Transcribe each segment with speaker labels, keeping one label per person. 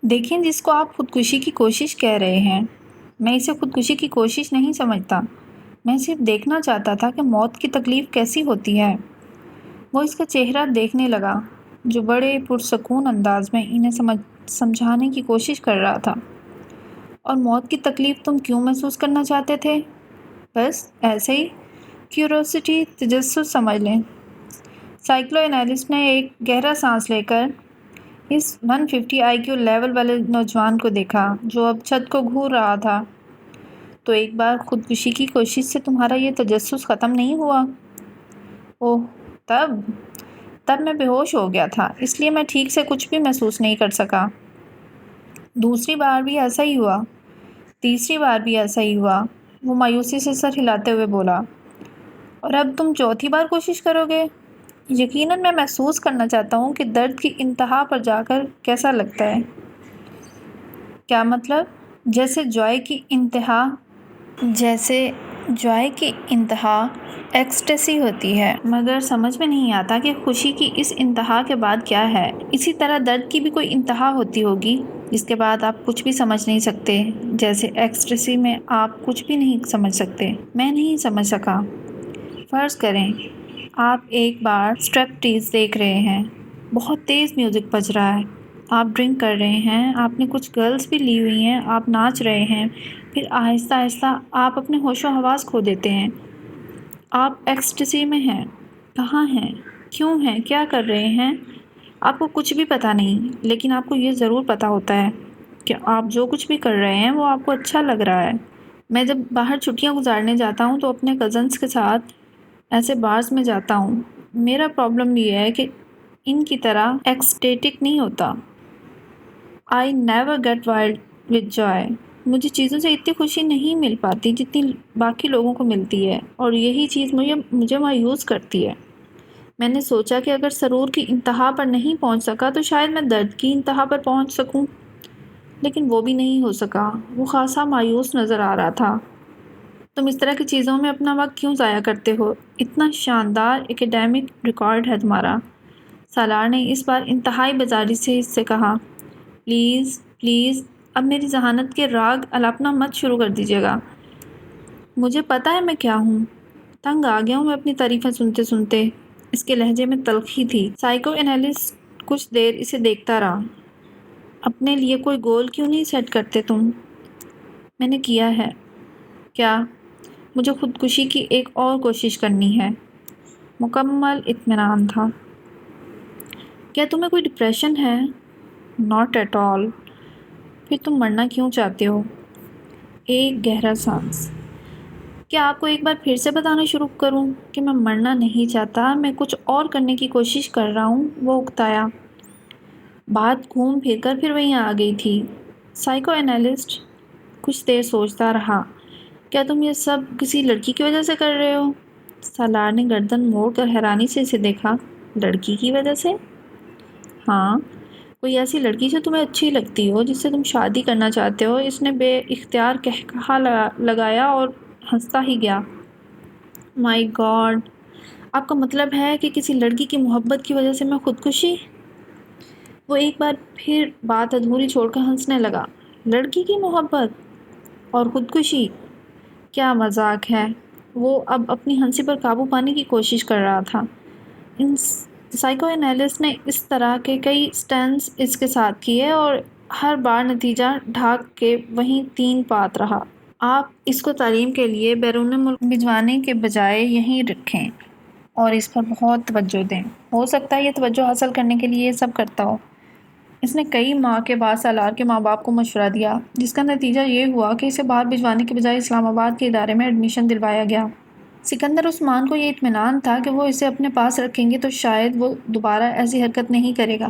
Speaker 1: دیکھیں، جس کو آپ خودکشی کی کوشش کہہ رہے ہیں، میں اسے خودکشی کی کوشش نہیں سمجھتا۔ میں صرف دیکھنا چاہتا تھا کہ موت کی تکلیف کیسی ہوتی ہے۔ وہ اس کا چہرہ دیکھنے لگا، جو بڑے پرسکون انداز میں انہیں سمجھانے کی کوشش کر رہا تھا۔ اور موت کی تکلیف تم کیوں محسوس کرنا چاہتے تھے؟ بس ایسے ہی، کیوریوسٹی، تجسس سمجھ لیں۔ سائیکلو انالسٹ نے ایک گہرا سانس لے کر اس 150 IQ لیول والے نوجوان کو دیکھا جو اب چھت کو گھور رہا تھا۔ تو ایک بار خودکشی کی کوشش سے تمہارا یہ تجسس ختم نہیں ہوا؟ اوہ، تب میں بے ہوش ہو گیا تھا، اس لیے میں ٹھیک سے کچھ بھی محسوس نہیں کر سکا۔ دوسری بار بھی ایسا ہی ہوا، تیسری بار بھی ایسا ہی ہوا، وہ مایوسی سے سر ہلاتے ہوئے بولا۔ اور اب تم چوتھی بار کوشش کرو گے؟ یقیناً میں محسوس کرنا چاہتا ہوں کہ درد کی انتہا پر جا کر کیسا لگتا ہے۔ کیا مطلب؟ جیسے جوائے کی انتہا ایکسٹیسی ہوتی ہے، مگر سمجھ میں نہیں آتا کہ خوشی کی اس انتہا کے بعد کیا ہے۔ اسی طرح درد کی بھی کوئی انتہا ہوتی ہوگی جس کے بعد آپ کچھ بھی سمجھ نہیں سکتے، جیسے ایکسٹیسی میں آپ کچھ بھی نہیں سمجھ سکتے۔ میں نہیں سمجھ سکا۔ فرض کریں آپ ایک بار اسٹرپٹیز دیکھ رہے ہیں، بہت تیز میوزک بج رہا ہے، آپ ڈرنک کر رہے ہیں، آپ نے کچھ گرلز بھی لی ہوئی ہیں، آپ ناچ رہے ہیں، پھر آہستہ آہستہ آپ اپنے ہوش و حواس کھو دیتے ہیں۔ آپ ایکسٹیسی میں ہیں۔ کہاں ہیں؟ کیوں ہیں؟ کیا کر رہے ہیں؟ آپ کو کچھ بھی پتہ نہیں، لیکن آپ کو یہ ضرور پتہ ہوتا ہے کہ آپ جو کچھ بھی کر رہے ہیں وہ آپ کو اچھا لگ رہا ہے۔ میں جب باہر چھٹیاں گزارنے جاتا ہوں تو اپنے کزنز کے ساتھ ایسے بارز میں جاتا ہوں۔ میرا پرابلم یہ ہے کہ ان کی طرح ایکسٹیٹک نہیں ہوتا۔ I never get wild with joy۔ مجھے چیزوں سے اتنی خوشی نہیں مل پاتی جتنی باقی لوگوں کو ملتی ہے، اور یہی چیز مجھے مایوس کرتی ہے۔ میں نے سوچا کہ اگر سرور کی انتہا پر نہیں پہنچ سکا تو شاید میں درد کی انتہا پر پہنچ سکوں، لیکن وہ بھی نہیں ہو سکا۔ وہ خاصا مایوس نظر آ رہا تھا۔ تم اس طرح کی چیزوں میں اپنا وقت کیوں ضائع کرتے ہو؟ اتنا شاندار ایکیڈیمک ریکارڈ ہے تمہارا۔ سالار نے اس بار انتہائی بیزاری سے اس سے کہا۔ پلیز پلیز، اب میری ذہانت کے راگ الاپنا مت شروع کر دیجیے گا۔ مجھے پتہ ہے میں کیا ہوں۔ تنگ آ گیا ہوں میں اپنی تعریفیں سنتے سنتے۔ اس کے لہجے میں تلخی تھی۔ سائیکو انالسٹ کچھ دیر اسے دیکھتا رہا۔ اپنے لیے کوئی گول کیوں نہیں سیٹ کرتے تم؟ میں نے کیا ہے۔ کیا؟ مجھے خودکشی کی ایک اور کوشش کرنی ہے۔ مکمل اطمینان تھا۔ کیا تمہیں کوئی ڈپریشن ہے؟ Not at all. پھر تم مرنا کیوں چاہتے ہو؟ ایک گہرا سانس۔ کیا آپ کو ایک بار پھر سے بتانا شروع کروں کہ میں مرنا نہیں چاہتا، میں کچھ اور کرنے کی کوشش کر رہا ہوں؟ وہ اکتایا۔ بات گھوم پھر کر پھر وہیں آ گئی تھی۔ سائیکو انالسٹ کچھ دیر سوچتا رہا۔ کیا تم یہ سب کسی لڑکی کی وجہ سے کر رہے ہو؟ سالار نے گردن موڑ کر حیرانی سے اسے دیکھا۔ لڑکی کی وجہ سے؟ ہاں، کوئی ایسی لڑکی جو تمہیں اچھی لگتی ہو، جس سے تم شادی کرنا چاہتے ہو۔ اس نے بے اختیار قہقہا لگایا اور ہنستا ہی گیا۔ مائی گاڈ، آپ کا مطلب ہے کہ کسی لڑکی کی محبت کی وجہ سے میں خودکشی؟ وہ ایک بار پھر بات ادھوری چھوڑ کر ہنسنے لگا۔ لڑکی کی محبت اور خودکشی؟ کیا مذاق ہے۔ وہ اب اپنی ہنسی پر قابو پانے کی کوشش کر رہا تھا۔ سائیکو انالسٹ نے اس طرح کے کئی سٹنٹس اس کے ساتھ کیے اور ہر بار نتیجہ ڈھاک کے وہیں تین پات رہا۔ آپ اس کو تعلیم کے لیے بیرون ملک بھجوانے کے بجائے یہیں رکھیں اور اس پر بہت توجہ دیں۔ ہو سکتا ہے یہ توجہ حاصل کرنے کے لیے یہ سب کرتا ہو۔ اس نے کئی ماہ کے بعد سالار کے ماں باپ کو مشورہ دیا، جس کا نتیجہ یہ ہوا کہ اسے باہر بھجوانے کے بجائے اسلام آباد کے ادارے میں ایڈمیشن دلوایا گیا۔ سکندر عثمان کو یہ اطمینان تھا کہ وہ اسے اپنے پاس رکھیں گے تو شاید وہ دوبارہ ایسی حرکت نہیں کرے گا۔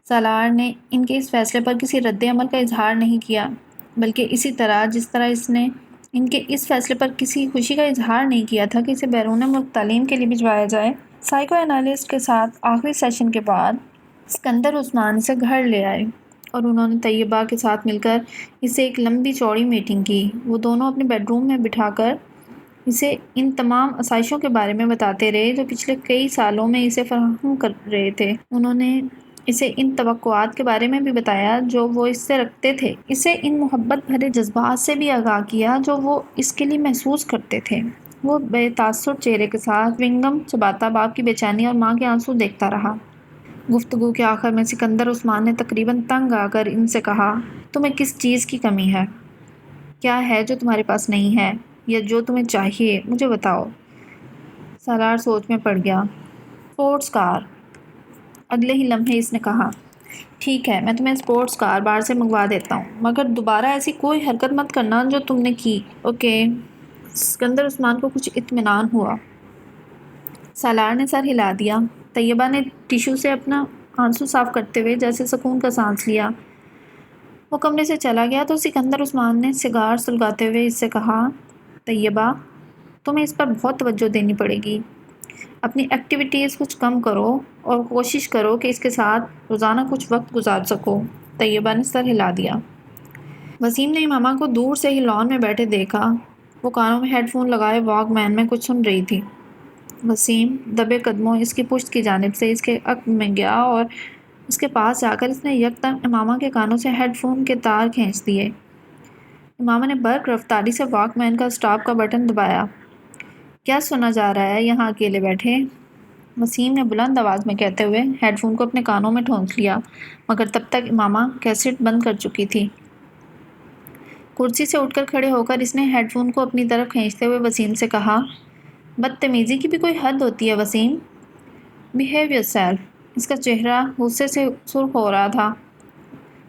Speaker 1: سالار نے ان کے اس فیصلے پر کسی رد عمل کا اظہار نہیں کیا، بلکہ اسی طرح جس طرح اس نے ان کے اس فیصلے پر کسی خوشی کا اظہار نہیں کیا تھا کہ اسے بیرون ملک تعلیم کے لیے بھجوایا جائے۔ سائیکو انالسٹ کے ساتھ آخری سیشن کے بعد سکندر عثمان اسے گھر لے آئے اور انہوں نے طیبہ کے ساتھ مل کر اسے ایک لمبی چوڑی میٹنگ کی۔ وہ دونوں اپنے بیڈ روم میں بٹھا کر اسے ان تمام آسائشوں کے بارے میں بتاتے رہے جو پچھلے کئی سالوں میں اسے فراہم کر رہے تھے۔ انہوں نے اسے ان توقعات کے بارے میں بھی بتایا جو وہ اس سے رکھتے تھے، اسے ان محبت بھرے جذبات سے بھی آگاہ کیا جو وہ اس کے لیے محسوس کرتے تھے۔ وہ بے تاثر چہرے کے ساتھ چیونگم چباتا باپ کی بے چینی اور ماں کے آنسو دیکھتا رہا۔ گفتگو کے آخر میں سکندر عثمان نے تقریباً تنگ آ کر ان سے کہا، تمہیں کس چیز کی کمی ہے؟ کیا ہے جو تمہارے پاس نہیں ہے، یا جو تمہیں چاہیے مجھے بتاؤ۔ سالار سوچ میں پڑ گیا۔ Sports car. اگلے ہی لمحے اس نے کہا، ٹھیک ہے میں تمہیں اسپورٹس کار باہر سے منگوا دیتا ہوں، مگر دوبارہ ایسی کوئی حرکت مت کرنا جو تم نے کی، اوکے؟ سکندر عثمان کو کچھ اطمینان ہوا۔ سالار نے سر ہلا دیا۔ طیبہ نے ٹیشو سے اپنا آنسو صاف کرتے ہوئے جیسے سکون کا سانس لیا۔ وہ کمرے سے چلا گیا تو سکندر عثمان نے سگار سلگاتے ہوئے اس سے کہا، طیبہ تمہیں اس پر بہت توجہ دینی پڑے گی۔ اپنی ایکٹیویٹیز کچھ کم کرو اور کوشش کرو کہ اس کے ساتھ روزانہ کچھ وقت گزار سکو۔ طیبہ نے سر ہلا دیا۔ وسیم نے امامہ کو دور سے ہی لان میں بیٹھے دیکھا۔ وہ کانوں میں ہیڈ فون لگائے واک مین میں کچھ سن رہی تھی۔ وسیم دبے قدموں اس کی پشت کی جانب سے اس کے عقب میں گیا اور اس کے پاس جا کر اس نے یکدم امامہ کے کانوں سے ہیڈ فون کے تار کھینچ دیے۔ امامہ نے برق رفتاری سے واک مین کا اسٹاپ کا بٹن دبایا۔ کیا سنا جا رہا ہے یہاں اکیلے بیٹھے؟ وسیم نے بلند آواز میں کہتے ہوئے ہیڈ فون کو اپنے کانوں میں ٹھونس لیا، مگر تب تک امامہ کیسٹ بند کر چکی تھی۔ کرسی سے اٹھ کر کھڑے ہو کر اس نے ہیڈ فون کو اپنی طرف کھینچتے ہوئے وسیم سے کہا، بدتمیزی کی بھی کوئی حد ہوتی ہے وسیم، بیہیو یور سیلف۔ اس کا چہرہ غصے سے سرخ ہو رہا تھا۔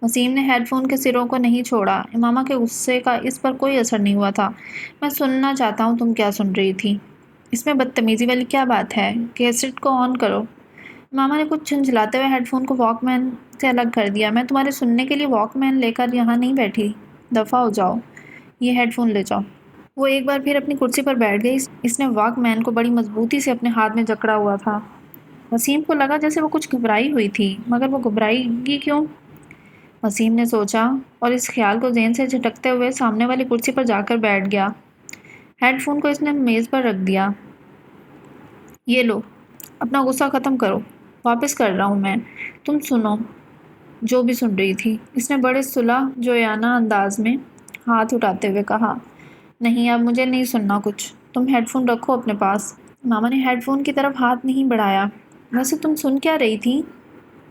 Speaker 1: وسیم نے ہیڈ فون کے سروں کو نہیں چھوڑا۔ امامہ کے غصے کا اس پر کوئی اثر نہیں ہوا تھا۔ میں سننا چاہتا ہوں تم کیا سن رہی تھی؟ اس میں بدتمیزی والی کیا بات ہے؟ کیسٹ کو آن کرو۔ امامہ نے کچھ جھنجھلاتے ہوئے ہیڈ فون کو واک مین سے الگ کر دیا۔ میں تمہارے سننے کے لیے واک مین لے کر یہاں نہیں بیٹھی، دفع ہو جاؤ، یہ ہیڈ فون لے جاؤ۔ وہ ایک بار پھر اپنی کرسی پر بیٹھ گئی۔ اس نے واک مین کو بڑی مضبوطی سے اپنے ہاتھ میں جکڑا ہوا تھا۔ وسیم کو لگا جیسے وہ کچھ گھبرائی ہوئی تھی، مگر وہ گھبرائے گی کیوں؟ وسیم نے سوچا اور اس خیال کو ذہن سے جھٹکتے ہوئے سامنے والی کرسی پر جا کر بیٹھ گیا۔ ہیڈ فون کو اس نے میز پر رکھ دیا۔ یہ لو، اپنا غصہ ختم کرو، واپس کر رہا ہوں میں، تم سنو جو بھی سن رہی تھی۔ اس نے بڑے صلح جویانہ انداز میں ہاتھ اٹھاتے ہوئے کہا، نہیں اب مجھے نہیں سننا کچھ، تم ہیڈ فون رکھو اپنے پاس۔ ماما نے ہیڈ فون کی طرف ہاتھ نہیں بڑھایا۔ ویسے تم سن کیا رہی تھی؟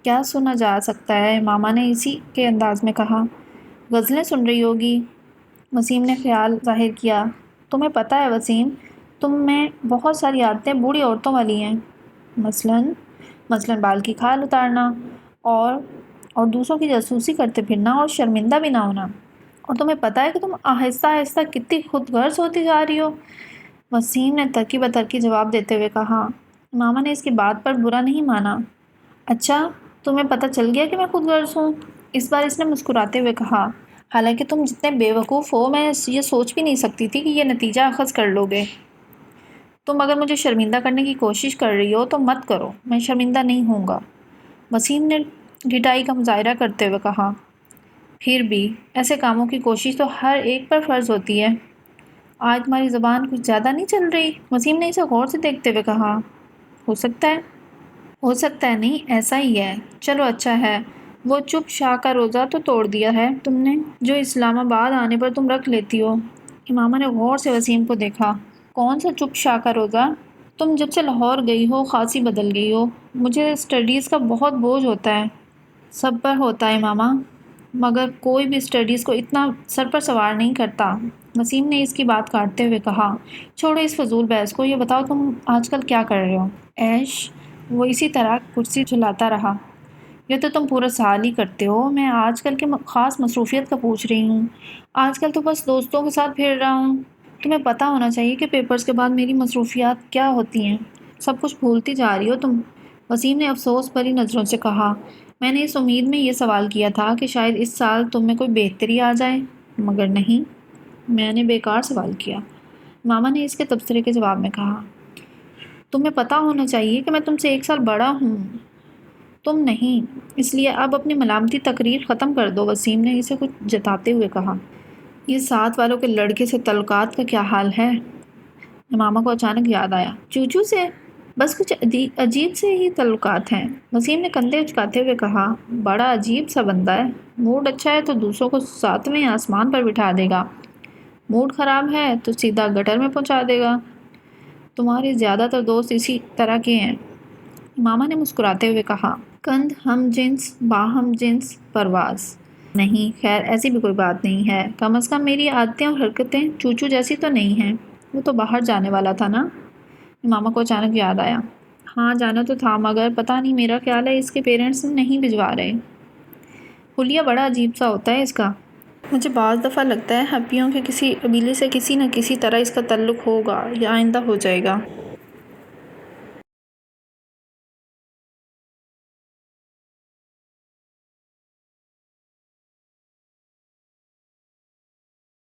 Speaker 1: کیا سنا جا سکتا ہے؟ ماما نے اسی کے انداز میں کہا، غزلیں سن رہی ہوگی۔ وسیم نے خیال ظاہر کیا، تمہیں پتہ ہے وسیم، تم میں بہت ساری عادتیں بوڑھی عورتوں والی ہیں، مثلاً بال کی کھال اتارنا اور دوسروں کی جاسوسی کرتے پھرنا اور شرمندہ بھی نہ ہونا، اور تمہیں پتہ ہے کہ تم آہستہ آہستہ کتنی خود غرض ہوتی جا رہی ہو۔ وسیم نے ترکی بترکی جواب دیتے ہوئے کہا۔ ماما نے اس کی بات پر برا نہیں مانا۔ اچھا تمہیں پتہ چل گیا کہ میں خود غرض ہوں؟ اس بار اس نے مسکراتے ہوئے کہا، حالانکہ تم جتنے بے وقوف ہو میں یہ سوچ بھی نہیں سکتی تھی کہ یہ نتیجہ اخذ کر لو گے۔ تم اگر مجھے شرمندہ کرنے کی کوشش کر رہی ہو تو مت کرو، میں شرمندہ نہیں ہوں گا۔ وسیم نے ڈھٹائی کا مظاہرہ کرتے ہوئے کہا، پھر بھی ایسے کاموں کی کوشش تو ہر ایک پر فرض ہوتی ہے۔ آج تمہاری زبان کچھ زیادہ نہیں چل رہی؟ وسیم نے اسے غور سے دیکھتے ہوئے کہا، ہو سکتا ہے نہیں، ایسا ہی ہے، چلو اچھا ہے۔ وہ چپ شاہ کا روزہ تو توڑ دیا ہے تم نے جو اسلام آباد آنے پر تم رکھ لیتی ہو۔ امامہ نے غور سے وسیم کو دیکھا، کون سا چپ شاہ کا روزہ؟ تم جب سے لاہور گئی ہو خاصی بدل گئی ہو۔ مجھے اسٹڈیز کا بہت بوجھ ہوتا ہے۔ سب پر ہوتا ہے ماما، مگر کوئی بھی اسٹڈیز کو اتنا سر پر سوار نہیں کرتا۔ وسیم نے اس کی بات کاٹتے ہوئے کہا، چھوڑو اس فضول بحث کو، یہ بتاؤ تم آج کل کیا کر رہے ہو؟ ایش؟ وہ اسی طرح کرسی جھلاتا رہا، یہ تو تم پورا سال ہی کرتے ہو، میں آج کل کے خاص مصروفیت کا پوچھ رہی ہوں۔ آج کل تو بس دوستوں کے ساتھ پھر رہا ہوں۔ تمہیں پتہ ہونا چاہیے کہ پیپرز کے بعد میری مصروفیات کیا ہوتی ہیں۔ سب کچھ بھولتی جا رہی ہو تم۔ وسیم نے افسوس بھری نظروں سے کہا، میں نے اس امید میں یہ سوال کیا تھا کہ شاید اس سال تم میں کوئی بہتری آ جائے، مگر نہیں، میں نے بیکار سوال کیا۔ ماما نے اس کے تبصرے کے جواب میں کہا، تمہیں پتہ ہونا چاہیے کہ میں تم سے 1 سال بڑا ہوں، تم نہیں، اس لیے اب اپنی ملامتی تقریر ختم کر دو۔ وسیم نے اسے کچھ جتاتے ہوئے کہا، یہ ساتھ والوں کے لڑکے سے تعلقات کا کیا حال ہے؟ ماما کو اچانک یاد آیا، چوچو سے؟ بس کچھ عجیب سے ہی تعلقات ہیں۔ وسیم نے کندھے اچکاتے ہوئے کہا، بڑا عجیب سا بندہ ہے، موڈ اچھا ہے تو دوسروں کو ساتویں آسمان پر بٹھا دے گا، موڈ خراب ہے تو سیدھا گٹر میں پہنچا دے گا۔ تمہارے زیادہ تر دوست اسی طرح کے ہیں، ماما نے مسکراتے ہوئے کہا۔ کندھ ہم جنس باہم جنس پرواز نہیں، خیر ایسی بھی کوئی بات نہیں ہے، کم از کم میری عادتیں اور حرکتیں چوچو جیسی تو نہیں ہیں۔ وہ تو باہر جانے والا تھا نا؟ ماما کو اچانک یاد آیا۔ ہاں جانا تو تھا، مگر پتہ نہیں، میرا خیال ہے اس کے پیرنٹس نہیں بھجوا رہے۔ حلیہ بڑا عجیب سا ہوتا ہے اس کا۔ مجھے بعض دفعہ لگتا ہے ہپیوں کے کسی قبیلے سے کسی نہ کسی طرح اس کا تعلق ہوگا یا آئندہ ہو جائے گا۔